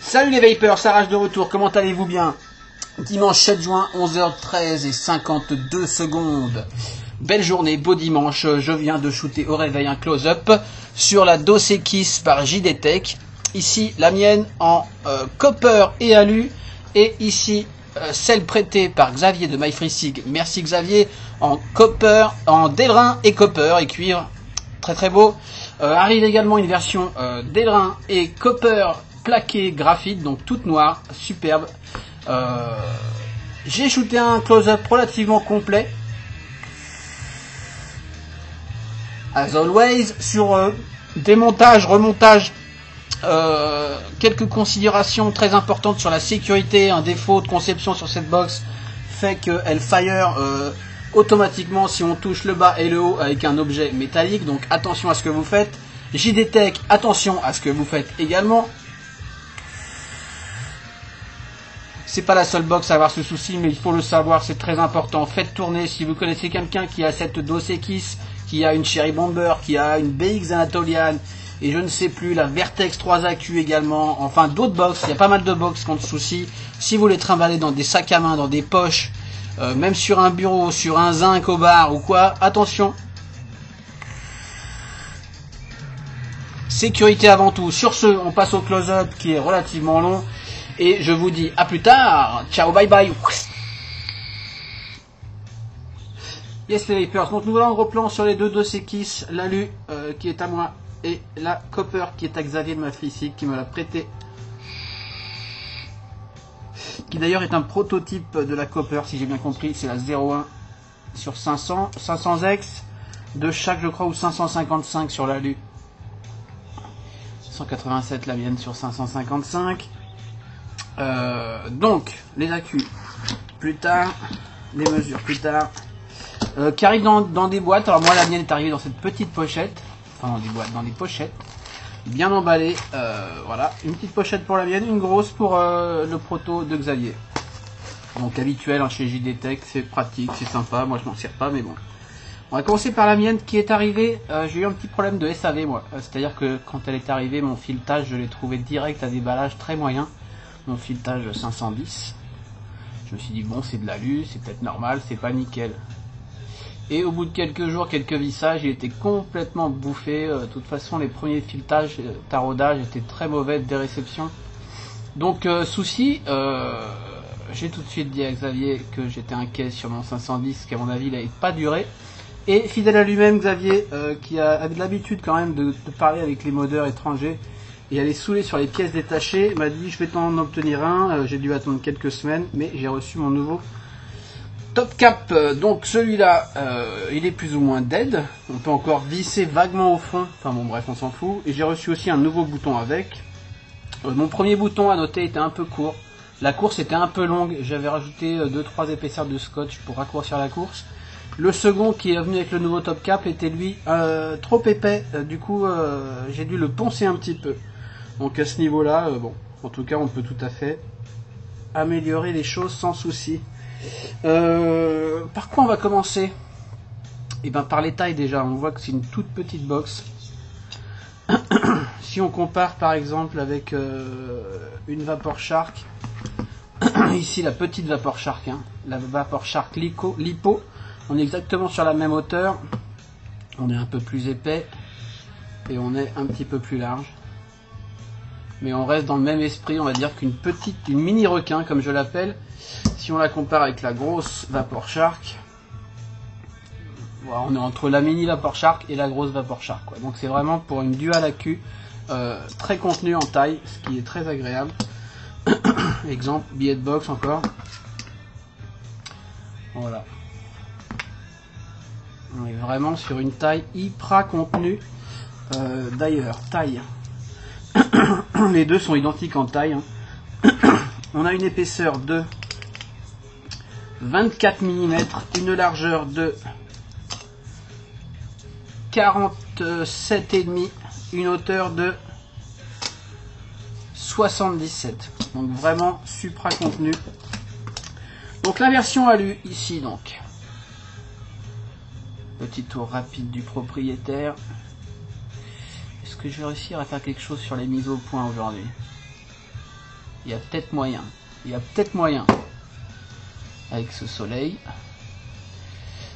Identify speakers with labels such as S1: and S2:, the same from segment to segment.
S1: Salut les Vapers, ça rage de retour, comment allez-vous bien? Dimanche 7 juin, 11h13 et 52 secondes. Belle journée, beau dimanche, je viens de shooter au réveil un close-up sur la Dos Equis par JD Tech. Ici la mienne en copper et alu, et ici celle prêtée par Xavier de MyFreeSig. Merci Xavier, en copper, en Delrin et copper et cuivre, très très beau. Arrive également une version Delrin et copper plaqué graphite, donc toute noire, superbe. J'ai shooté un close-up relativement complet, as always, sur démontage, remontage, quelques considérations très importantes sur la sécurité. Un défaut de conception sur cette box fait qu'elle fire automatiquement si on touche le bas et le haut avec un objet métallique, donc attention à ce que vous faites. JD Tech, attention à ce que vous faites également. C'est pas la seule box à avoir ce souci, mais il faut le savoir, c'est très important. Faites tourner, si vous connaissez quelqu'un qui a cette Dos Equis, qui a une Cherry Bomber, qui a une BX Anatolian, et je ne sais plus, la Vertex 3AQ également, enfin d'autres box, il y a pas mal de box qui ont de soucis. Si vous les trimballez dans des sacs à main, dans des poches, même sur un bureau, sur un zinc au bar ou quoi, attention. Sécurité avant tout. Sur ce, on passe au close-up qui est relativement long. Et je vous dis à plus tard. Ciao, bye bye. Yes les Vapers, donc nous voilà en replan sur les deux Dos Equis, l'alu qui est à moi et la copper qui est à Xavier de MyFreeSig qui me l'a prêté. Qui d'ailleurs est un prototype de la copper, si j'ai bien compris, c'est la 01 sur 500, 500X de chaque je crois, ou 555 sur l'alu. 187 la mienne sur 555. Donc les accus plus tard, les mesures plus tard, qui arrivent dans des boîtes. Alors moi la mienne est arrivée dans cette petite pochette, enfin dans des boîtes, dans des pochettes bien emballées. Voilà, une petite pochette pour la mienne, une grosse pour le proto de Xavier. Donc habituel hein, chez JD Tech, c'est pratique, c'est sympa, moi je m'en sers pas mais bon. On va commencer par la mienne qui est arrivée. J'ai eu un petit problème de SAV moi, c'est-à-dire que quand elle est arrivée, mon filetage je l'ai trouvé direct à déballage très moyen. Mon filetage 510, je me suis dit bon c'est de l'alu, c'est peut-être normal, c'est pas nickel. Et au bout de quelques jours, quelques vissages, il était complètement bouffé. De toute façon les premiers filetages, taraudage étaient très mauvais des réceptions. Donc souci, j'ai tout de suite dit à Xavier que j'étais inquiet sur mon 510, qu'à mon avis il n'avait pas duré. Et fidèle à lui-même, Xavier, qui avait l'habitude quand même de parler avec les modeurs étrangers, et aller saouler sur les pièces détachées, m'a dit je vais t'en obtenir un. J'ai dû attendre quelques semaines, mais j'ai reçu mon nouveau Top Cap. Donc celui-là, il est plus ou moins dead. On peut encore visser vaguement au fond. Enfin bon bref, on s'en fout. Et j'ai reçu aussi un nouveau bouton avec. Mon premier bouton à noter était un peu court. La course était un peu longue. J'avais rajouté 2-3 épaisseurs de scotch pour raccourcir la course. Le second qui est venu avec le nouveau Top Cap était lui trop épais. Du coup, j'ai dû le poncer un petit peu. Donc à ce niveau-là, bon, en tout cas, on peut tout à fait améliorer les choses sans souci. Par quoi on va commencer? Et ben par les tailles déjà. On voit que c'est une toute petite box. Si on compare par exemple avec une Vapor Shark, ici la petite Vapor Shark, hein, la Vapor Shark Lipo, on est exactement sur la même hauteur. On est un peu plus épais et on est un petit peu plus large. Mais on reste dans le même esprit, on va dire qu'une mini requin comme je l'appelle, si on la compare avec la grosse Vapor Shark, voilà, on est entre la mini Vapor Shark et la grosse Vapor Shark, quoi. Donc c'est vraiment pour une dual AQ très contenue en taille, ce qui est très agréable. Exemple, billet de box encore. Voilà. On est vraiment sur une taille hyper contenue. D'ailleurs, taille. Les deux sont identiques en taille. On a une épaisseur de 24 mm, une largeur de 47,5, une hauteur de 77. Donc vraiment supra contenu. Donc la version alu ici donc. Petit tour rapide du propriétaire. Est-ce que je vais réussir à faire quelque chose sur les mises au point aujourd'hui? Il y a peut-être moyen. Il y a peut-être moyen. Avec ce soleil.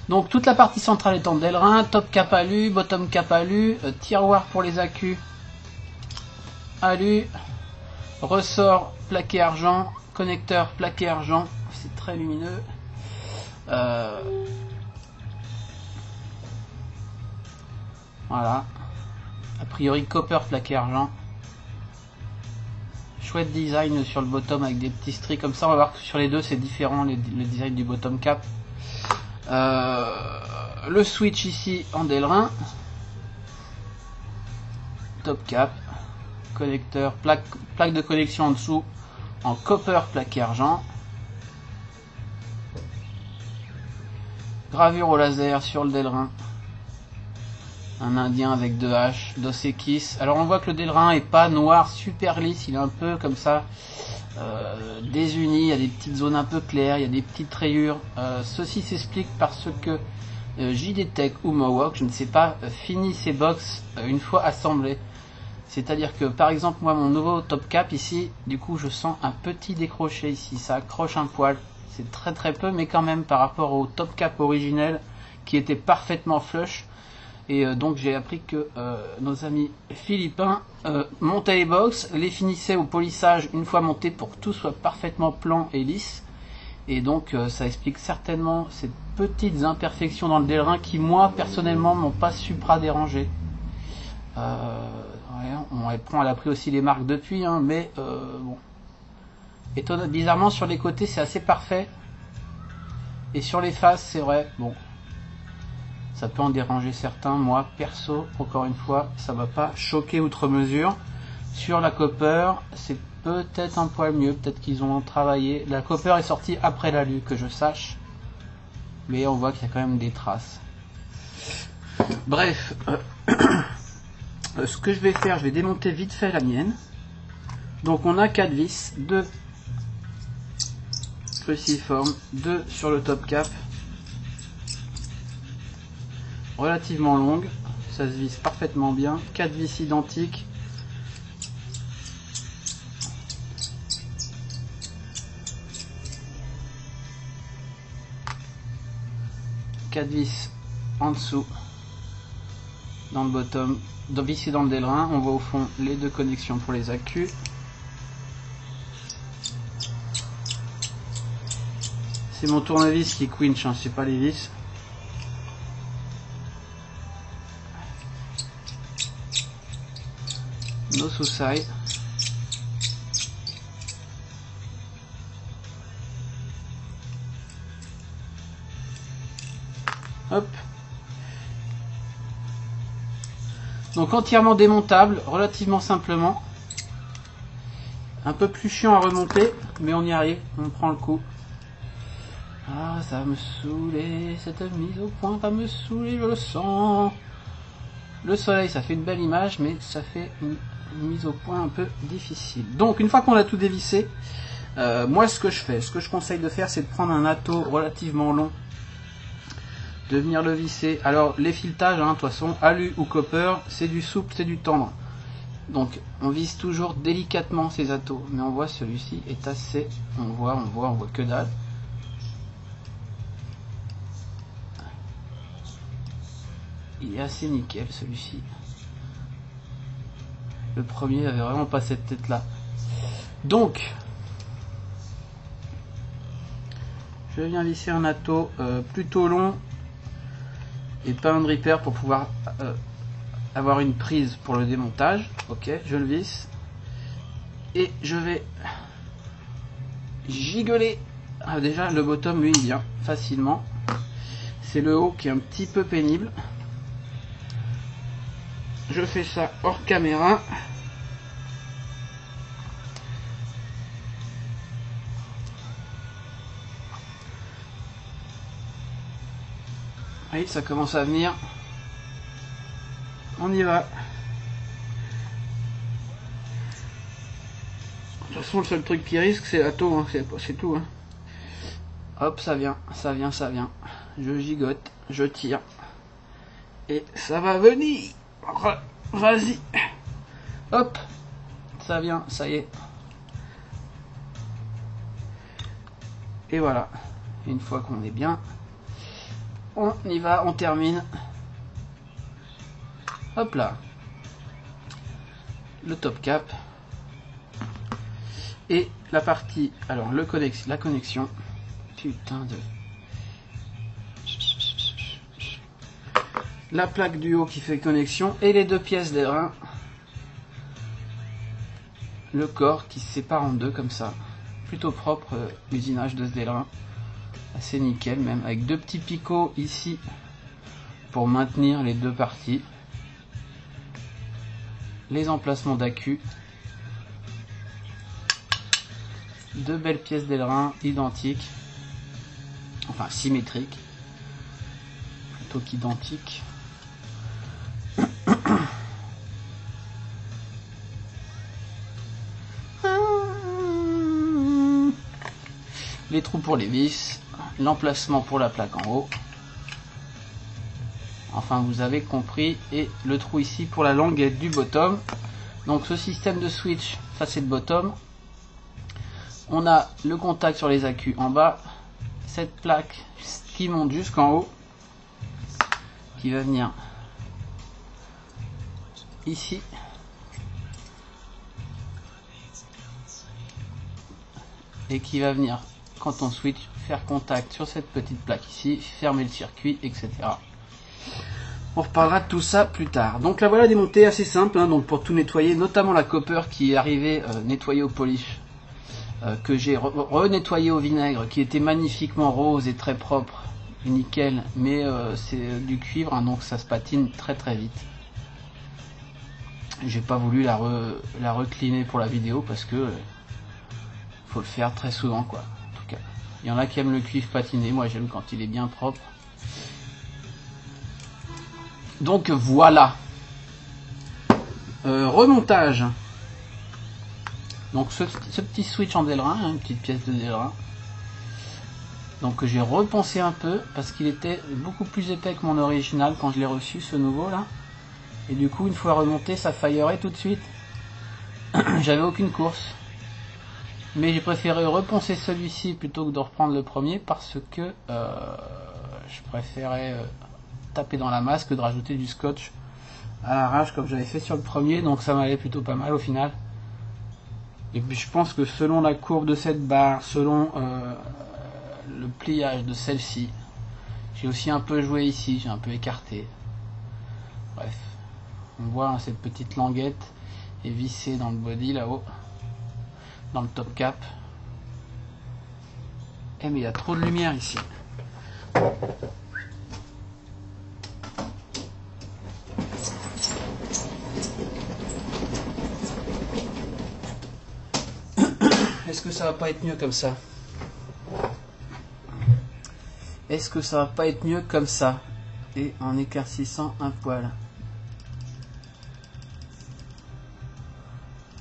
S1: Donc toute la partie centrale est en Delrin. Top cap alu, bottom cap alu. Tiroir pour les accus alu. Ressort plaqué argent. Connecteur plaqué argent. C'est très lumineux. Voilà. A priori copper plaqué argent. Chouette design sur le bottom avec des petits stries comme ça. On va voir que sur les deux c'est différent le design du bottom cap. Le switch ici en Delrin. Top cap. Connecteur, plaque de connexion en dessous en copper plaqué argent. Gravure au laser sur le Delrin. Un indien avec 2 H, Dos Equis. Alors on voit que le Delrin est pas noir super lisse, il est un peu comme ça désuni, il y a des petites zones un peu claires, il y a des petites rayures. Ceci s'explique parce que JD Tech ou Mohawk, je ne sais pas, finit ses box une fois assemblés. C'est-à-dire que par exemple moi mon nouveau top cap ici, du coup je sens un petit décroché ici, ça accroche un poil. C'est très très peu mais quand même par rapport au top cap originel qui était parfaitement flush. Et donc j'ai appris que nos amis philippins montaient les box, les finissaient au polissage une fois montés pour que tout soit parfaitement plan et lisse. Et donc ça explique certainement ces petites imperfections dans le Delrin qui moi personnellement m'ont pas supra dérangé. On prend, elle a pris aussi les marques depuis, hein, mais bon. Étonnant, bizarrement sur les côtés c'est assez parfait. Et sur les faces c'est vrai, bon. Ça peut en déranger certains, moi perso, encore une fois, ça va pas choquer outre mesure. Sur la copper, c'est peut-être un poil mieux, peut-être qu'ils ont travaillé. La copper est sortie après l'alu, que je sache. Mais on voit qu'il y a quand même des traces. Bref, ce que je vais faire, je vais démonter vite fait la mienne. Donc on a 4 vis, 2 cruciformes, 2 sur le top cap. Relativement longue, ça se visse parfaitement bien, 4 vis identiques. Quatre vis en dessous, dans le bottom, vissé dans le Delrin. On voit au fond les 2 connexions pour les accus. C'est mon tournevis qui quinch, hein, c'est pas les vis. No suicide. Hop. Donc entièrement démontable, relativement simplement. Un peu plus chiant à remonter, mais on y arrive, on prend le coup. Ah, ça va me saouler, cette mise au point va me saouler, je le sens. Le soleil, ça fait une belle image, mais ça fait une mise au point un peu difficile. Donc une fois qu'on a tout dévissé, moi ce que je conseille de faire, c'est de prendre un atto relativement long, de venir le visser. Alors les filetages, hein, de toute façon, alu ou copper, c'est du souple, c'est du tendre. Donc on visse toujours délicatement ces attos, mais on voit celui-ci est assez, on voit que dalle. Il est assez nickel celui-ci. Le premier avait vraiment pas cette tête là. Donc je viens visser un atto plutôt long et pas un dripper pour pouvoir avoir une prise pour le démontage. Ok, je le visse et je vais gigoler. Ah, déjà le bottom lui il vient facilement. C'est le haut qui est un petit peu pénible. Je fais ça hors caméra. Oui, ça commence à venir. On y va. De toute façon, le seul truc qui risque, c'est la taux, hein. C'est tout. Hein. Hop, ça vient, ça vient, ça vient. Je gigote, je tire. Et ça va venir. Vas-y. Hop. Ça vient, ça y est. Et voilà. Une fois qu'on est bien, on y va, on termine. Hop là. Le top cap. Et la partie, alors la connexion. Putain de... La plaque du haut qui fait connexion et les deux pièces d'airain. Le corps qui se sépare en deux comme ça. Plutôt propre l'usinage de ce d'airain. Assez nickel même, avec deux petits picots ici pour maintenir les deux parties. Les emplacements d'accu. Deux belles pièces d'aileron identiques. Enfin symétriques. Plutôt qu'identiques. Les trous pour les vis. L'emplacement pour la plaque en haut. Enfin vous avez compris. Et le trou ici pour la languette du bottom. Donc ce système de switch, ça c'est le bottom. On a le contact sur les accus en bas. Cette plaque qui monte jusqu'en haut. Qui va venir ici. Et qui va venir, quand on switch, faire contact sur cette petite plaque ici, fermer le circuit, etc. On reparlera de tout ça plus tard. Donc la voilà démontée, assez simple, hein, donc pour tout nettoyer, notamment la copper qui est arrivée nettoyée au polish, que j'ai renettoyé au vinaigre, qui était magnifiquement rose et très propre, nickel, mais c'est du cuivre, hein, donc ça se patine très très vite. J'ai pas voulu la recliner pour la vidéo parce que faut le faire très souvent quoi. En tout cas, il y en a qui aiment le cuivre patiné, moi j'aime quand il est bien propre. Donc voilà. Remontage. Donc ce petit switch en Delrin, hein, une petite pièce de Delrin. Donc j'ai repensé un peu parce qu'il était beaucoup plus épais que mon original quand je l'ai reçu, ce nouveau là. Et du coup une fois remonté ça faillerait tout de suite. J'avais aucune course. Mais j'ai préféré repenser celui-ci plutôt que de reprendre le premier parce que je préférais taper dans la masse que de rajouter du scotch à l'arrache comme j'avais fait sur le premier, donc ça m'allait plutôt pas mal au final. Et puis je pense que selon la courbe de cette barre, selon le pliage de celle-ci, j'ai aussi un peu joué ici, j'ai un peu écarté. Bref, on voit hein, cette petite languette est vissée dans le body là-haut, dans le top cap. Eh mais il y a trop de lumière ici. Est-ce que ça va pas être mieux comme ça? Est-ce que ça va pas être mieux comme ça? Et en éclaircissant un poil.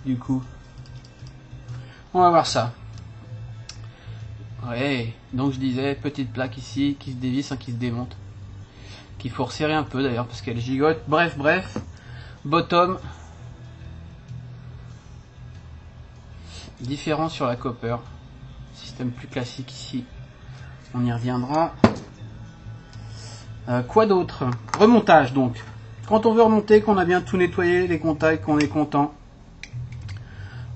S1: Du coup, on va voir ça. Ouais, donc je disais, petite plaque ici qui se dévisse, hein, qui se démonte. Qu'il faut resserrer un peu d'ailleurs parce qu'elle gigote. Bref. Bottom. Différent sur la copper. Système plus classique ici. On y reviendra. Quoi d'autre? Remontage donc. Quand on veut remonter, qu'on a bien tout nettoyé, les contacts, qu'on est content.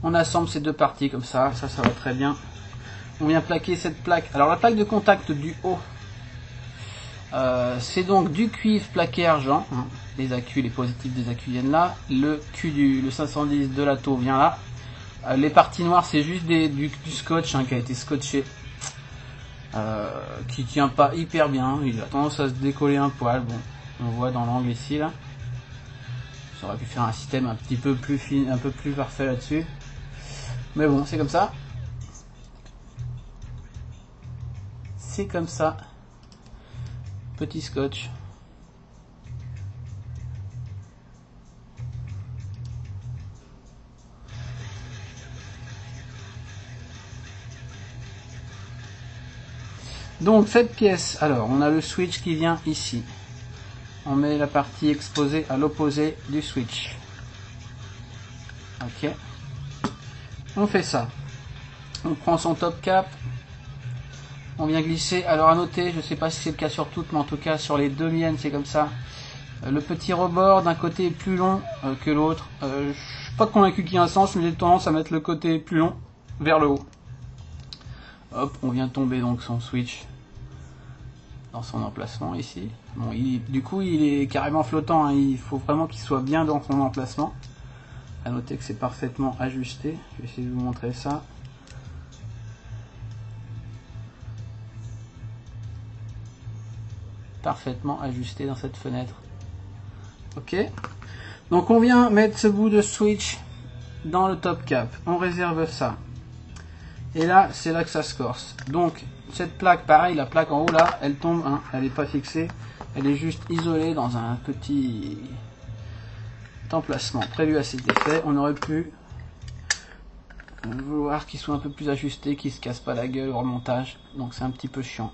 S1: On assemble ces deux parties comme ça. Ça va très bien. On vient plaquer cette plaque. Alors la plaque de contact du haut. C'est donc du cuivre plaqué argent. Hein. Les accus, les positifs des accus viennent là. Le cul le 510 de la taux vient là. Les parties noires c'est juste du scotch hein, qui a été scotché. qui tient pas hyper bien, il a tendance à se décoller un poil, bon, on voit dans l'angle ici là. J'aurais pu faire un système un petit peu plus fin, un peu plus parfait là-dessus. Mais bon, c'est comme ça. C'est comme ça. Petit scotch. Donc cette pièce, alors on a le switch qui vient ici. On met la partie exposée à l'opposé du switch. Ok. On fait ça. On prend son top cap. On vient glisser. Alors à noter, je ne sais pas si c'est le cas sur toutes, mais en tout cas sur les deux miennes c'est comme ça. Le petit rebord d'un côté est plus long que l'autre. Je suis pas convaincu qu'il y ait un sens, mais j'ai tendance à mettre le côté plus long vers le haut. Hop, on vient tomber donc son switch dans son emplacement ici. Bon, du coup il est carrément flottant, hein. Il faut vraiment qu'il soit bien dans son emplacement. À noter que c'est parfaitement ajusté. Je vais essayer de vous montrer ça. Parfaitement ajusté dans cette fenêtre. Ok. Donc on vient mettre ce bout de switch dans le top cap. On réserve ça. Et là, c'est là que ça se corse. Donc cette plaque, pareil, la plaque en haut là, elle tombe, hein, elle n'est pas fixée. Elle est juste isolée dans un petit emplacement prévu à cet effet. On aurait pu vouloir qu'il soit un peu plus ajusté, qu'il se casse pas la gueule au remontage. Donc c'est un petit peu chiant.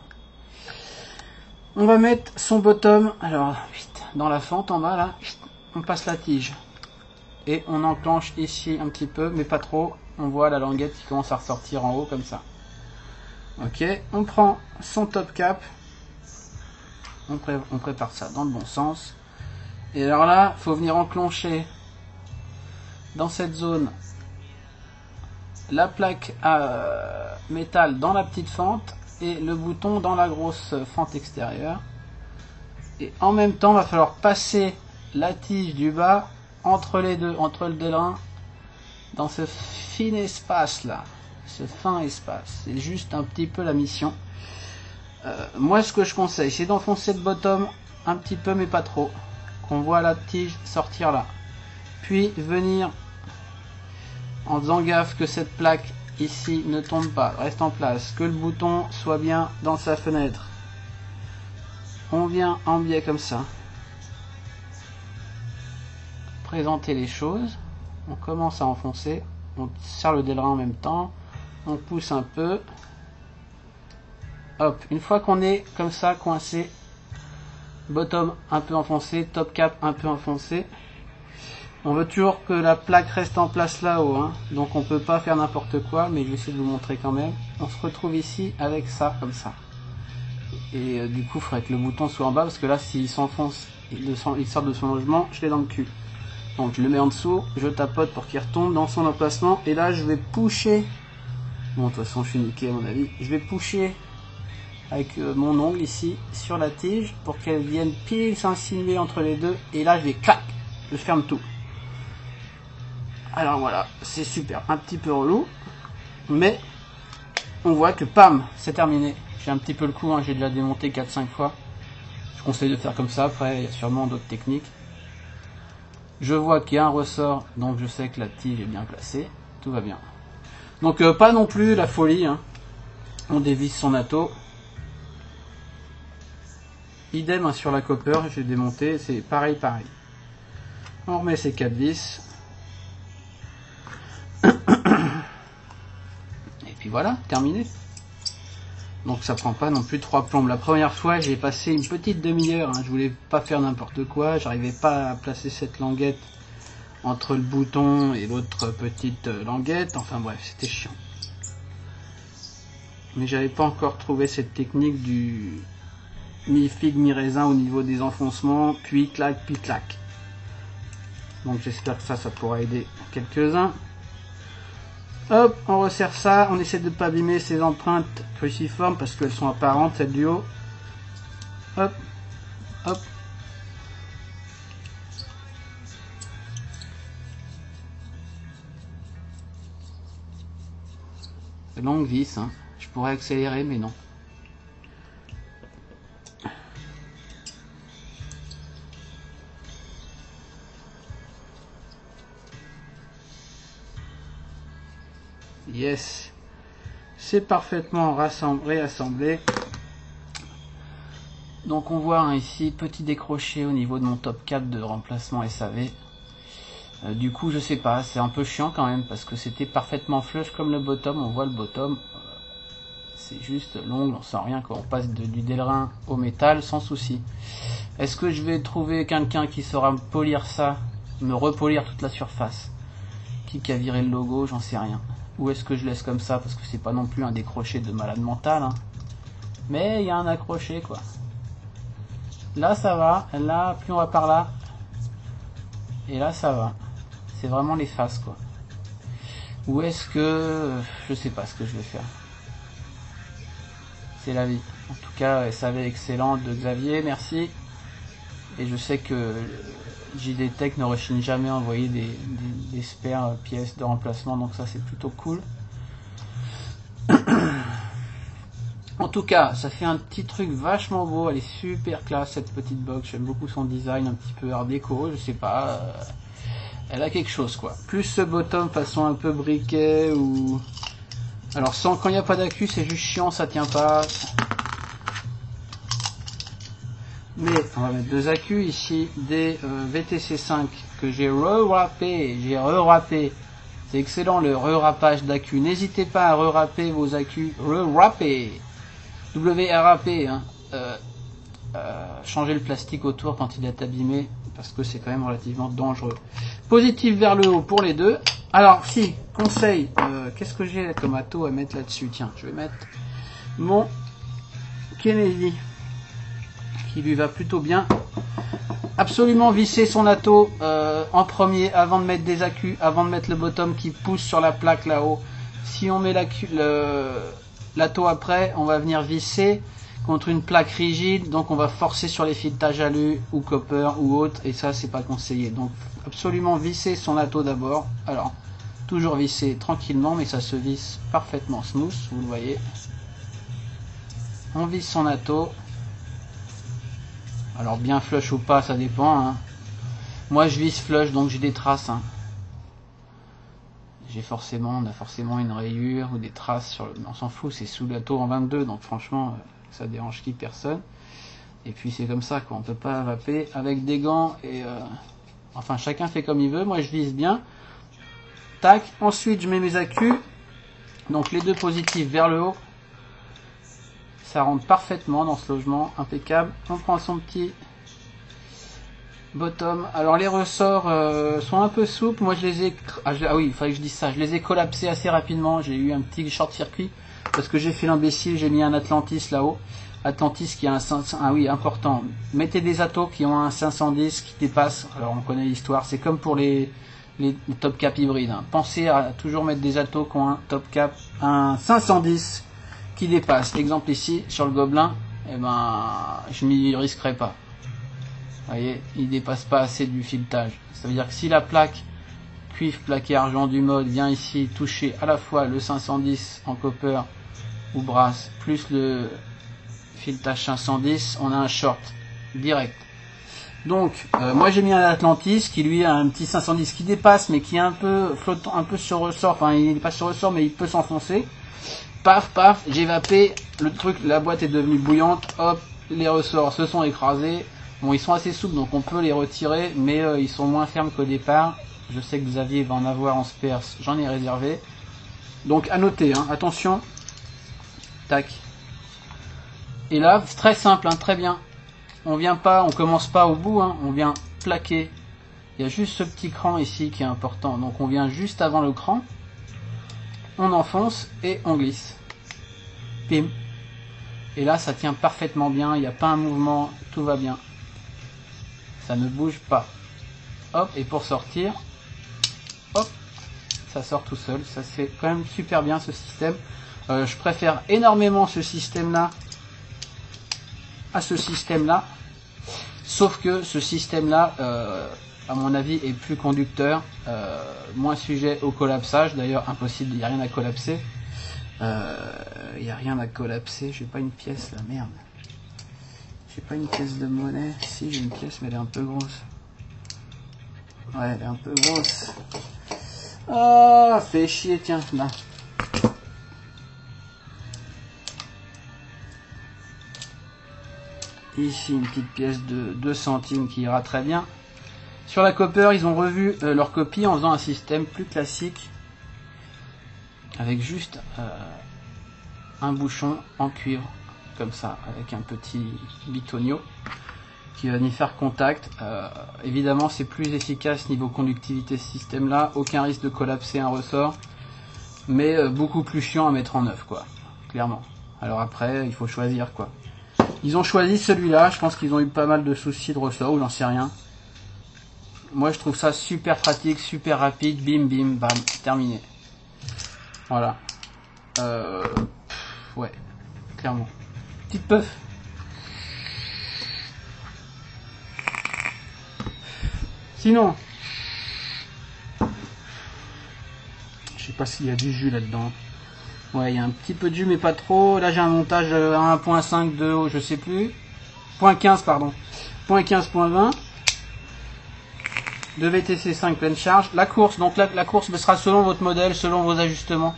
S1: On va mettre son bottom, alors dans la fente en bas là, on passe la tige. Et on enclenche ici un petit peu, mais pas trop. On voit la languette qui commence à ressortir en haut comme ça. Ok, on prend son top cap. On prépare ça dans le bon sens. Et alors là, il faut venir enclencher dans cette zone la plaque à métal dans la petite fente et le bouton dans la grosse fente extérieure. Et en même temps, il va falloir passer la tige du bas entre les deux, entre le délin, dans ce fin espace là, ce fin espace. C'est juste un petit peu la mission. Moi, ce que je conseille, c'est d'enfoncer le bottom un petit peu, mais pas trop, qu'on voit la tige sortir là. Puis venir en faisant gaffe que cette plaque ici ne tombe pas, reste en place, que le bouton soit bien dans sa fenêtre. On vient en biais comme ça. Présenter les choses. On commence à enfoncer. On serre le délerin en même temps. On pousse un peu. Hop, une fois qu'on est comme ça coincé, bottom un peu enfoncé, top cap un peu enfoncé. On veut toujours que la plaque reste en place là-haut, hein. Donc on peut pas faire n'importe quoi, mais je vais essayer de vous montrer quand même. On se retrouve ici avec ça, comme ça. Et du coup, il faudrait que le bouton soit en bas, parce que là, s'il s'enfonce, il sort de son logement, je l'ai dans le cul. Donc je le mets en dessous, je tapote pour qu'il retombe dans son emplacement, et là je vais pusher. Bon, de toute façon, je suis niqué à mon avis. Je vais pusher avec mon ongle ici sur la tige pour qu'elle vienne pile s'insinuer entre les deux, et là je vais clac, je ferme tout. Alors voilà, c'est super, un petit peu relou, mais on voit que pam, c'est terminé. J'ai un petit peu le coup, hein, j'ai déjà démonté 4-5 fois. Je conseille de faire comme ça, après il y a sûrement d'autres techniques. Je vois qu'il y a un ressort, donc je sais que la tige est bien placée, tout va bien. Donc pas non plus la folie, hein. On dévisse son atto. Idem, hein, sur la copper, j'ai démonté, c'est pareil. On remet ses 4 vis. Et puis voilà, terminé. Donc ça prend pas non plus 3 plombes. La première fois, j'ai passé une petite demi-heure, hein. Je voulais pas faire n'importe quoi, j'arrivais pas à placer cette languette entre le bouton et l'autre petite languette. Enfin bref, c'était chiant. Mais j'avais pas encore trouvé cette technique du mi-figue, mi-raisin au niveau des enfoncements, puis clac, puis clac. Donc j'espère que ça pourra aider quelques-uns. Hop, on resserre ça, on essaie de ne pas abîmer ces empreintes cruciformes parce qu'elles sont apparentes, celles du haut. Hop, hop. Longue vis, hein. Je pourrais accélérer, mais non. Yes. C'est parfaitement réassemblé. Donc on voit hein, ici, petit décroché au niveau de mon top 4 de remplacement SAV. Du coup, je sais pas, c'est un peu chiant quand même, parce que c'était parfaitement flush comme le bottom. On voit le bottom, c'est juste l'ongle, on sent rien quand on passe du Delrin au métal sans souci. Est-ce que je vais trouver quelqu'un qui saura me polir ça, me repolir toute la surface? Qui a viré le logo, j'en sais rien. Ou est-ce que je laisse comme ça, parce que c'est pas non plus un décroché de malade mental, hein. Mais il y a un accroché quoi. Là ça va, là plus on va par là, et là ça va. C'est vraiment les faces quoi. Ou est-ce que je sais pas ce que je vais faire. C'est la vie. En tout cas, SAV excellent de Xavier, merci. Et je sais que JD Tech ne rechigne jamais à envoyer des spare pièces de remplacement, donc ça c'est plutôt cool. En tout cas, ça fait un petit truc vachement beau, elle est super classe cette petite box, j'aime beaucoup son design, un petit peu art déco, je sais pas, elle a quelque chose quoi. Plus ce bottom façon un peu briquet ou... Alors quand il n'y a pas d'accu c'est juste chiant, ça tient pas. Mais on va mettre deux accus ici, des VTC5 que j'ai re-râpé, c'est excellent le re-râpage d'accu, n'hésitez pas à re-râper vos accus, re-râper, W-R-A-P, hein. Changer le plastique autour quand il est abîmé, parce que c'est quand même relativement dangereux. Positif vers le haut pour les deux. Alors si, conseil, qu'est-ce que j'ai comme ato à mettre là-dessus? Tiens, je vais mettre mon Kennedy, qui lui va plutôt bien. Absolument visser son ato en premier avant de mettre des accus, avant de mettre le bottom qui pousse sur la plaque là-haut. Si on met l'ato après, on va venir visser contre une plaque rigide, donc on va forcer sur les filetages alu ou copper ou autre, et ça c'est pas conseillé. Donc absolument visser son ato d'abord. Alors toujours visser tranquillement, mais ça se visse parfaitement smooth, vous le voyez. On visse son ato. Alors bien flush ou pas, ça dépend, hein. Moi je visse flush, donc j'ai des traces, hein. On a forcément une rayure ou des traces sur le... On s'en fout, c'est sous la tour en 22, donc franchement, ça dérange qui? Personne. Et puis c'est comme ça, quoi. On peut pas vaper avec des gants et... Enfin, chacun fait comme il veut. Moi, je vise bien. Tac. Ensuite, je mets mes accus. Donc les deux positifs vers le haut. Ça rentre parfaitement dans ce logement. Impeccable. On prend son petit... bottom. Alors les ressorts sont un peu souples. Moi je les ai... Ah oui, il fallait que je dise ça. Je les ai collapsés assez rapidement. J'ai eu un petit short-circuit parce que j'ai fait l'imbécile. J'ai mis un Atlantis là-haut. Atlantis qui a un 500... Ah oui, important. Mettez des atos qui ont un 510 qui dépasse. Alors on connaît l'histoire. C'est comme pour les top cap hybrides, hein. Pensez à toujours mettre des atos qui ont un top cap, un 510 qui dépasse. Exemple ici sur le Gobelin. Eh ben, je m'y risquerai pas. Vous voyez, il dépasse pas assez du filetage. Ça veut dire que si la plaque cuivre plaqué argent du mode vient ici toucher à la fois le 510 en copper ou brasse plus le filetage 510, on a un short direct. Donc moi j'ai mis un Atlantis qui lui a un petit 510 qui dépasse mais qui est un peu flottant, un peu sur ressort, enfin il n'est pas sur ressort mais il peut s'enfoncer. Paf paf, j'ai vapé le truc, la boîte est devenue bouillante, hop, les ressorts se sont écrasés. Bon, ils sont assez souples, donc on peut les retirer, mais ils sont moins fermes qu'au départ. Je sais que Xavier va en avoir en spares, j'en ai réservé. Donc à noter, hein, attention. Tac. Et là, c'est très simple, hein, très bien. On commence pas au bout, hein, on vient plaquer. Il y a juste ce petit cran ici qui est important. Donc on vient juste avant le cran, on enfonce et on glisse. Pim. Et là, ça tient parfaitement bien, il n'y a pas un mouvement, tout va bien. Ça ne bouge pas. Hop, et pour sortir, hop, ça sort tout seul. Ça c'est quand même super bien ce système. Je préfère énormément ce système-là à ce système-là. Sauf que ce système-là, à mon avis, est plus conducteur, moins sujet au collapsage. D'ailleurs, impossible, il n'y a rien à collapser. Il n'y a rien à collapser. J'ai pas une pièce là, merde. J'ai pas une pièce de monnaie. Si, j'ai une pièce, mais elle est un peu grosse. Ouais, elle est un peu grosse. Ah, fait chier, tiens, là. Ici, une petite pièce de 2 centimes qui ira très bien. Sur la Copper, ils ont revu leur copie en faisant un système plus classique. Avec juste un bouchon en cuivre, comme ça, avec un petit bitonio qui va venir faire contact. Évidemment, c'est plus efficace niveau conductivité ce système-là. Aucun risque de collapser un ressort. Mais beaucoup plus chiant à mettre en œuvre, quoi. Clairement. Alors après, il faut choisir, quoi. Ils ont choisi celui-là. Je pense qu'ils ont eu pas mal de soucis de ressort, ou j'en sais rien. Moi, je trouve ça super pratique, super rapide. Bim, bim, bam, terminé. Voilà. Ouais, clairement. Petite puff. Sinon, je sais pas s'il y a du jus là-dedans. Ouais, il y a un petit peu de jus, mais pas trop. Là, j'ai un montage à 1.5 de, je sais plus. 0.15, pardon. 0.15, 0.20. De VTC 5 pleine charge. La course, donc la course sera selon votre modèle, selon vos ajustements.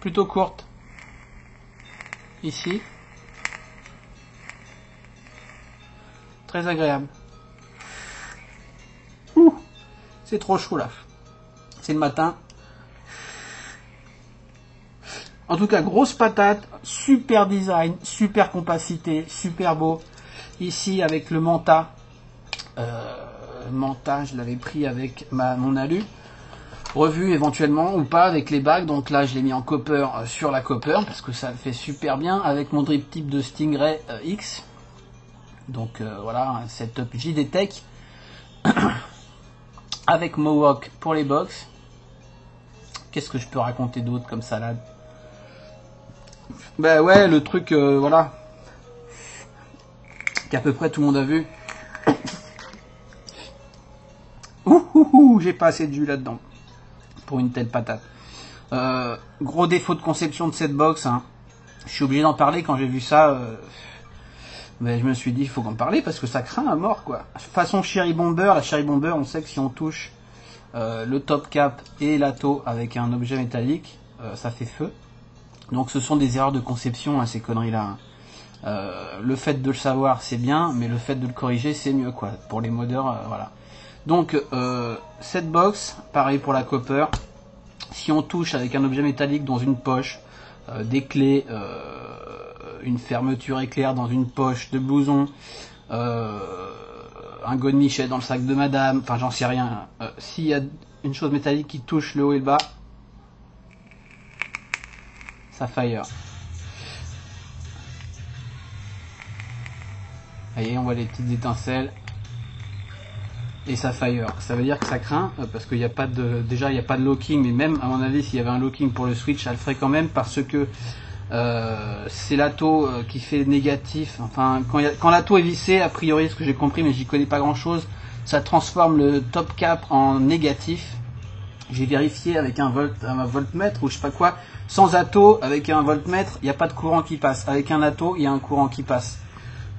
S1: Plutôt courte. Ici. Très agréable. Ouh, c'est trop chaud là. C'est le matin. En tout cas, grosse patate, super design, super compacité, super beau. Ici avec le Manta. Manta, je l'avais pris avec mon alu. Revu éventuellement ou pas avec les bagues. Donc là, je l'ai mis en Copper sur la Copper parce que ça le fait super bien avec mon drip type de Stingray X. Donc voilà, un setup JD Tech avec Mohawk pour les box. Qu'est-ce que je peux raconter d'autre comme salade? Ben ouais, le truc, voilà, qu'à peu près tout le monde a vu. Ouh, j'ai pas assez de jus là-dedans pour une telle patate. Gros défaut de conception de cette box, hein. Je suis obligé d'en parler quand j'ai vu ça. Mais je me suis dit, il faut en parler parce que ça craint à mort, quoi. Façon Cherry Bomber, la Cherry Bomber, on sait que si on touche le top cap et l'atto avec un objet métallique, ça fait feu. Donc ce sont des erreurs de conception, hein, ces conneries-là. Le fait de le savoir, c'est bien, mais le fait de le corriger, c'est mieux, quoi. Pour les modeurs, voilà. Donc cette box, pareil pour la Copper. Si on touche avec un objet métallique dans une poche, des clés, une fermeture éclair dans une poche de blouson, un godemichet dans le sac de madame, enfin j'en sais rien. S'il y a une chose métallique qui touche le haut et le bas, ça fire. Vous voyez, on voit les petites étincelles. Et ça fire. Ça veut dire que ça craint, parce qu'il n'y a pas de, déjà il n'y a pas de locking, mais même à mon avis s'il y avait un locking pour le switch, ça le ferait quand même, parce que c'est l'atto qui fait négatif. Enfin, quand l'atto est vissé, a priori, ce que j'ai compris, mais j'y connais pas grand chose, ça transforme le top cap en négatif. J'ai vérifié avec un voltmètre ou je sais pas quoi. Sans atto, avec un voltmètre, il n'y a pas de courant qui passe. Avec un atto, il y a un courant qui passe.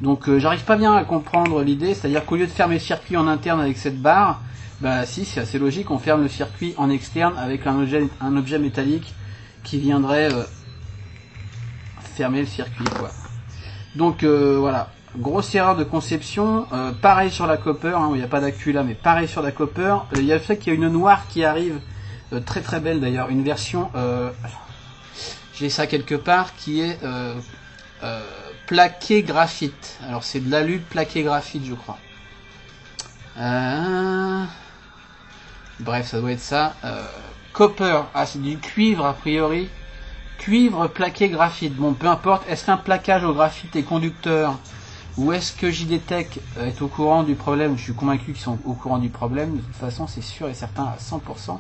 S1: Donc j'arrive pas bien à comprendre l'idée, c'est-à-dire qu'au lieu de fermer le circuit en interne avec cette barre, bah si, c'est assez logique, on ferme le circuit en externe avec un objet métallique qui viendrait fermer le circuit, quoi. Donc voilà, grosse erreur de conception. Pareil sur la Copper, hein, il n'y a pas d'actu là, mais pareil sur la Copper. Il y a le fait qu'il y a une noire qui arrive, très très belle d'ailleurs, une version, j'ai ça quelque part, qui est plaqué graphite. Alors c'est de l'alu plaqué graphite, je crois. Bref, ça doit être ça. Copper, ah c'est du cuivre a priori. Cuivre plaqué graphite. Bon, peu importe. Est-ce qu'un plaquage au graphite est conducteur, ou est-ce que JD Tech est au courant du problème? Je suis convaincu qu'ils sont au courant du problème. De toute façon, c'est sûr et certain à 100%.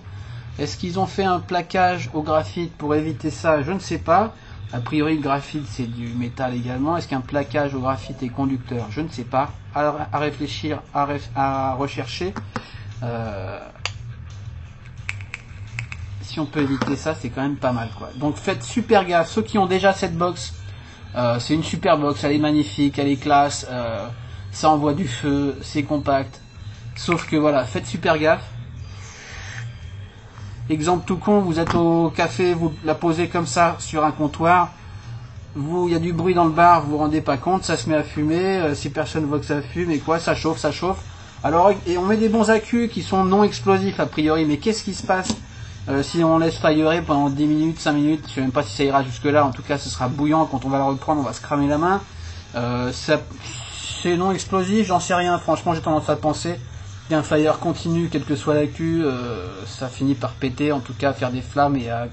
S1: Est-ce qu'ils ont fait un plaquage au graphite pour éviter ça? Je ne sais pas. A priori, le graphite, c'est du métal également. Est-ce qu'un plaquage au graphite est conducteur? Je ne sais pas. À réfléchir, à rechercher. Si on peut éviter ça, c'est quand même pas mal, quoi. Donc faites super gaffe. Ceux qui ont déjà cette box, c'est une super box. Elle est magnifique, elle est classe. Ça envoie du feu, c'est compact. Sauf que voilà, faites super gaffe. Exemple tout con, vous êtes au café, vous la posez comme ça sur un comptoir, il y a du bruit dans le bar, vous vous rendez pas compte, ça se met à fumer, si personne voit que ça fume, et quoi, ça chauffe. Alors, et on met des bons accus qui sont non explosifs a priori, mais qu'est-ce qui se passe si on laisse firer pendant 10 minutes, 5 minutes, je sais même pas si ça ira jusque là, en tout cas ce sera bouillant, quand on va le reprendre on va se cramer la main. C'est non explosif, j'en sais rien, franchement j'ai tendance à penser qu'un fire continu, quel que soit l'accu, ça finit par péter, en tout cas faire des flammes et à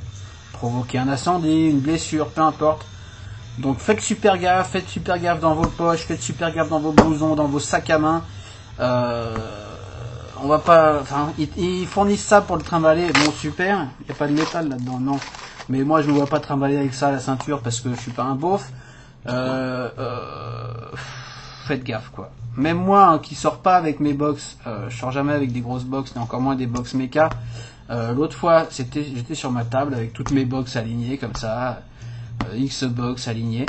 S1: provoquer un incendie, une blessure, peu importe. Donc faites super gaffe dans vos poches, faites super gaffe dans vos blousons, dans vos sacs à main. On va pas, enfin, ils fournissent ça pour le trimballer, bon super, il n'y a pas de métal là-dedans, non. Mais moi je ne me vois pas trimballer avec ça à la ceinture parce que je suis pas un beauf. Faites gaffe quoi. Même moi hein, qui sors pas avec mes box, je sors jamais avec des grosses box, et encore moins des box méca. L'autre fois j'étais sur ma table avec toutes mes box alignées comme ça, X box alignées.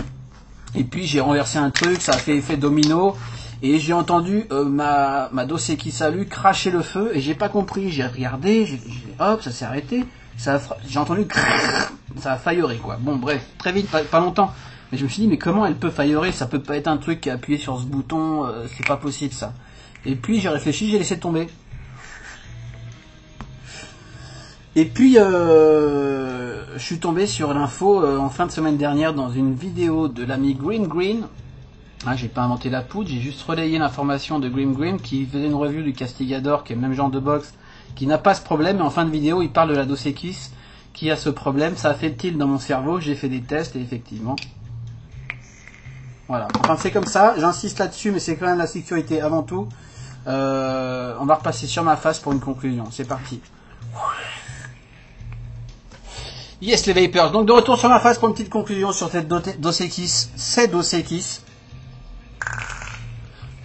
S1: Et puis j'ai renversé un truc, ça a fait effet domino. Et j'ai entendu ma dossier qui salue cracher le feu et j'ai pas compris. J'ai regardé, hop, ça s'est arrêté. J'ai entendu ça a failleré quoi. Bon bref, très vite, pas longtemps. Mais je me suis dit mais comment elle peut faillerer? Ça peut pas être un truc qui a appuyé sur ce bouton, c'est pas possible ça. Et puis j'ai réfléchi, j'ai laissé tomber. Et puis je suis tombé sur l'info en fin de semaine dernière dans une vidéo de l'ami Green. Ah, j'ai pas inventé la poudre, j'ai juste relayé l'information de Grim qui faisait une review du Castigador, qui est le même genre de box, qui n'a pas ce problème, mais en fin de vidéo, il parle de la Dos Equis, qui a ce problème. Ça a fait tilt dans mon cerveau, j'ai fait des tests, et effectivement. Voilà, enfin c'est comme ça, j'insiste là-dessus, mais c'est quand même la sécurité avant tout. On va repasser sur ma face pour une conclusion, c'est parti. Yes les Vapers, donc de retour sur ma face pour une petite conclusion sur cette Dos Equis, c'est Dos Equis.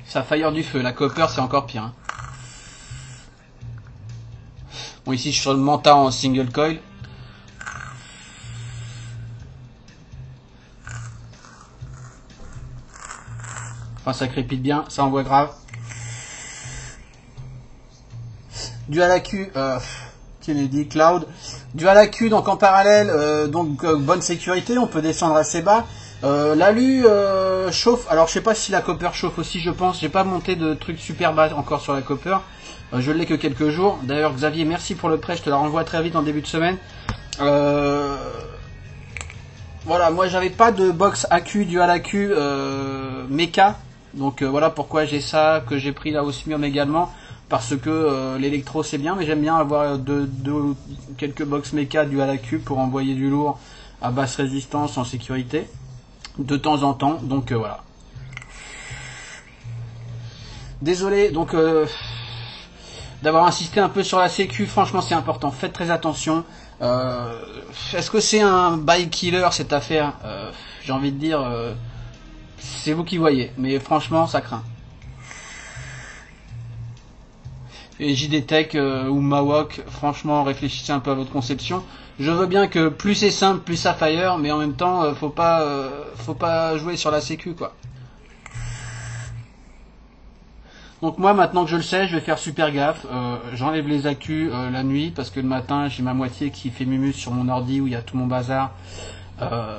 S1: Ça fire du feu, la copper c'est encore pire. Hein. Bon ici je suis sur le Manta en single coil. Enfin ça crépite bien, ça envoie grave. Dual AQ, Kennedy Cloud. Dual AQ donc en parallèle, bonne sécurité, on peut descendre assez bas. L'alu chauffe, alors je sais pas si la copper chauffe aussi, je pense, j'ai pas monté de trucs super bas encore sur la copper, je l'ai que quelques jours, d'ailleurs Xavier merci pour le prêt, je te la renvoie très vite en début de semaine. Voilà, moi j'avais pas de box AQ, dual AQ méca, donc voilà pourquoi j'ai ça, que j'ai pris la Osmium également, parce que l'électro c'est bien, mais j'aime bien avoir quelques box méca dual AQ pour envoyer du lourd à basse résistance en sécurité. De temps en temps, donc voilà. Désolé donc d'avoir insisté un peu sur la sécu, franchement c'est important, faites très attention. Est-ce que c'est un buy killer cette affaire? J'ai envie de dire, c'est vous qui voyez, mais franchement ça craint. Et JD Tech ou Mawok, franchement réfléchissez un peu à votre conception. Je veux bien que plus c'est simple, plus ça fire, mais en même temps, faut pas jouer sur la sécu quoi. Donc moi maintenant que je le sais, je vais faire super gaffe. J'enlève les accus la nuit parce que le matin j'ai ma moitié qui fait mumus sur mon ordi où il y a tout mon bazar.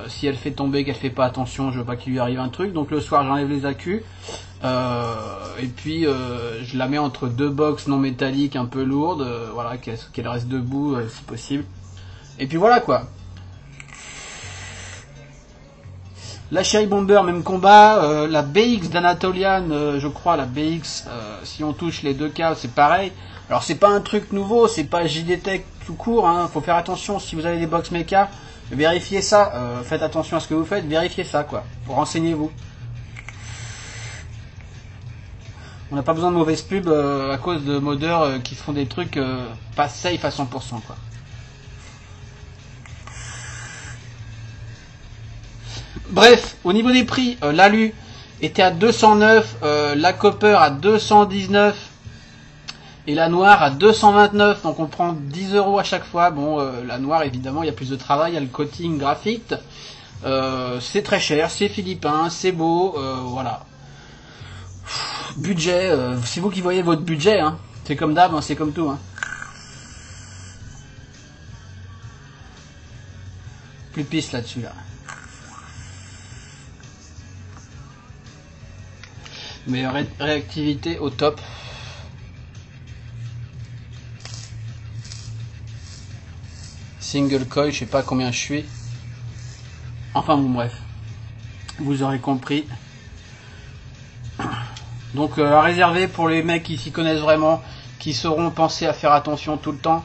S1: Si elle fait tomber, qu'elle fait pas attention, je veux pas qu'il lui arrive un truc. Donc le soir j'enlève les accus. Et puis je la mets entre deux box non métalliques un peu lourdes, voilà, qu'elle reste debout si possible. Et puis voilà quoi. La Cherry Bomber, même combat. La BX d'Anatolian, je crois, la BX, si on touche les deux cas, c'est pareil. Alors c'est pas un truc nouveau, c'est pas JD Tech tout court, hein. Faut faire attention si vous avez des box mecha, vérifiez ça, faites attention à ce que vous faites, vérifiez ça quoi. Renseignez-vous. On n'a pas besoin de mauvaises pubs à cause de modeurs qui font des trucs pas safe à 100% quoi. Bref, au niveau des prix, l'alu était à 209, la copper à 219 et la noire à 229, donc on prend 10 € à chaque fois. Bon, la noire évidemment il y a plus de travail, il y a le coating graphite, c'est très cher, c'est philippin, c'est beau, voilà. Budget, c'est vous qui voyez votre budget, hein. C'est comme d'hab, hein, c'est comme tout. Hein. Plus de piste là-dessus là. Mais réactivité au top. Single coil, je sais pas combien je suis. Enfin bon bref. Vous aurez compris. Donc à réserver pour les mecs qui s'y connaissent vraiment, qui sauront penser à faire attention tout le temps.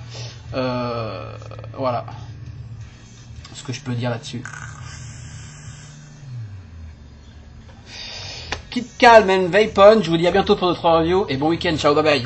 S1: Voilà. Ce que je peux dire là-dessus. Keep calm and vape on. Je vous dis à bientôt pour d'autres reviews et bon week-end. Ciao, bye bye.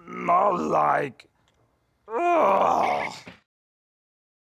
S2: Not like. Ugh.